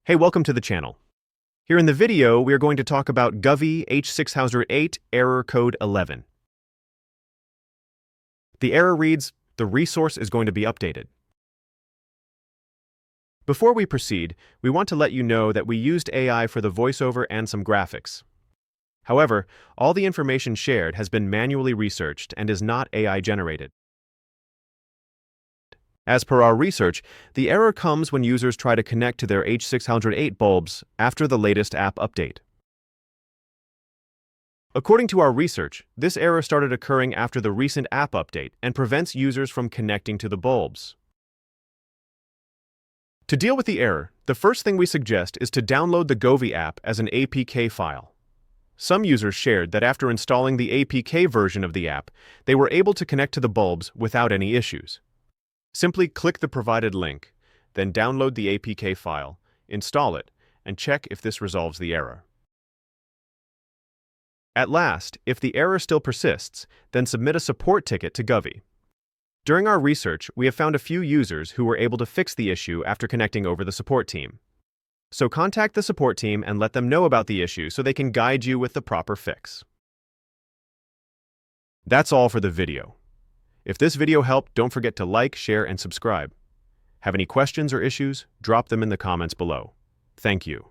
Hey, welcome to the channel. Here in the video, we are going to talk about Govee H6008 Error Code 11. The error reads, "The resource is going to be updated." Before we proceed, we want to let you know that we used AI for the voiceover and some graphics. However, all the information shared has been manually researched and is not AI generated. As per our research, the error comes when users try to connect to their H608 bulbs after the latest app update. According to our research, this error started occurring after the recent app update and prevents users from connecting to the bulbs. To deal with the error, the first thing we suggest is to download the Govee app as an APK file. Some users shared that after installing the APK version of the app, they were able to connect to the bulbs without any issues. Simply click the provided link, then download the APK file, install it, and check if this resolves the error. At last, if the error still persists, then submit a support ticket to Govee. During our research, we have found a few users who were able to fix the issue after connecting over the support team. So contact the support team and let them know about the issue so they can guide you with the proper fix. That's all for the video. If this video helped, don't forget to like, share, and subscribe. Have any questions or issues? Drop them in the comments below. Thank you.